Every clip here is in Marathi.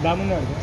दामनगड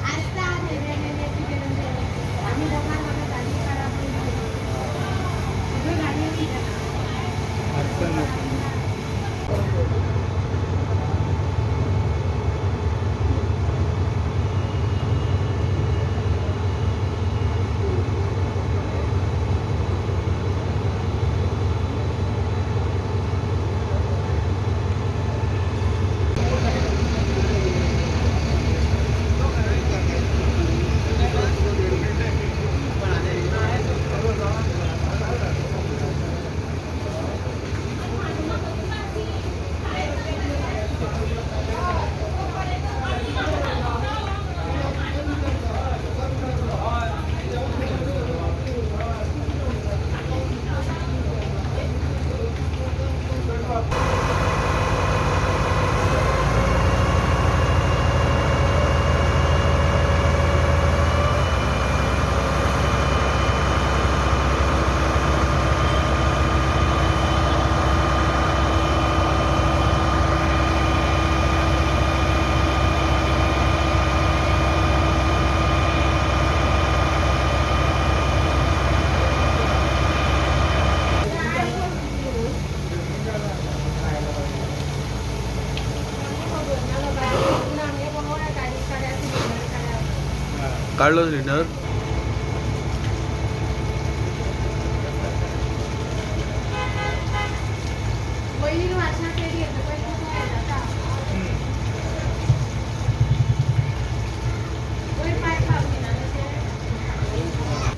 काढलो सिलेंडर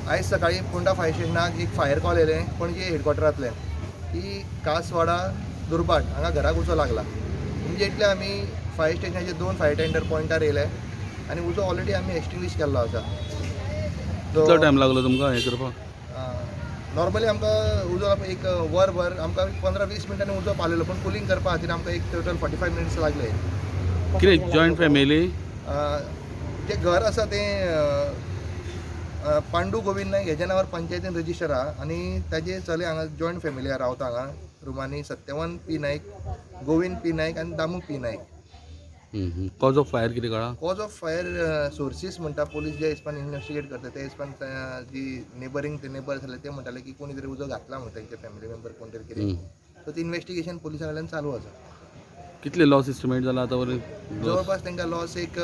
आज सकाळी फोंडा फायर स्टेशनाक एक फायर कॉल येयलें पणजे हेडक्वॉटरांतल्यान की कासवाडा दुर्बाट हांगा घराक उजो लागला. इमिजिएटली आमी फायर स्टेशनाचे 2 फायर टेंडर पॉयंटार येयले आनी उजो ऑलरेडी आमी एक्सटिंग्विश केल्लो आसा. कितलो टायम लागलो तुमकां हें करपाक? नॉर्मली आमकां उजो एक वरभर आमकां 15-20 मिनटांनी उजो पावलेलो, पण कुलींग करपा खातीर आमकां एक टोटल 45 मिनिट्स लागले. कितें जॉयंट फॅमिली? तें घर आसा तें पांडू गोविंद नायक हेज्या नांवार पंचायतीन रजिस्टर आहा आनी ताजे चले हांगा जॉयंट फॅमिली रावता हांगा रुमांनी सत्यवान पी नायक, गोविंद पी नायक आनी Damu P Naik. Cause of fire कितें कळ्ळां? कॉज ऑफ फायर सोर्सीस म्हणटा पोलीस जे हिसपान इन्वेस्टिगेट करता ते हिसपान जी नेबरींग ते नेबर आसले ते म्हणटाले की कोणी तरी उजो घातला म्हणटा तेंचे फॅमिली मेंबर कोण तरी कितें. सो ती इन्वेस्टिगेशन पुलिसां कडल्यान चालू आसा. कितले लॉस एस्टिमेट जाला आतां वरी? जवळपास तांकां लॉस एक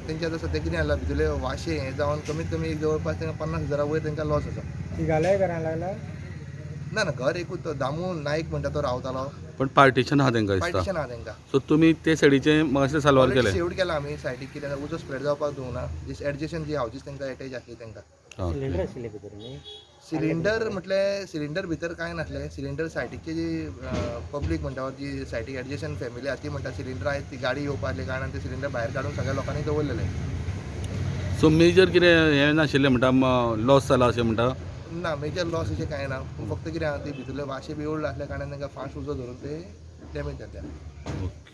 तेंचे आतां सद्या कितें जाला भितरले वाशे हें जावन कमीत कमी एक जवळपास तांकां 50,000 वयर तांकां लॉस आसा. घालाय घरान लागला ना ना घर एकूच तो दामू नायक म्हणटा तो रावतालो. पण पार्टिशन आहा तांकां दिसता. पार्टिशन आहा तांकां. सो तुमी ते सायडीचे मातशें साल्वार केलें? सेव्ड केला आमी सायडीक कितें उजो स्प्रेड जावपाक दिवना. जीस एडजस्टन जी हावजीस तांकां एटॅच आसली तांकां. सिलेंडर आशिल्ले भितर न्ही. सिलिंडर म्हटल्यार सिलिंडर भितर कांय नासलें. सिलिंडर सायडीची जी पब्लीक म्हणटा जी सायडीक एडजस्टन फॅमिली आहा ती म्हणटा सिलिंडर आयज ती गाडी येवपा आसली कारणान ते सिलिंडर भायर काडून सगळ्या लोकांनी दवरलेले. सो मेजर कितें हें नाशिल्लें म्हणटा लॉस जाला अशें म्हणटा? ना मेजर लॉस अशें कांय ना. फक्त कितें आहा ती भितरले वाशे बी ओल्ड आसल्या कारणान तांकां फास्ट उजो धरून ते डॅमेज जाता. ओके.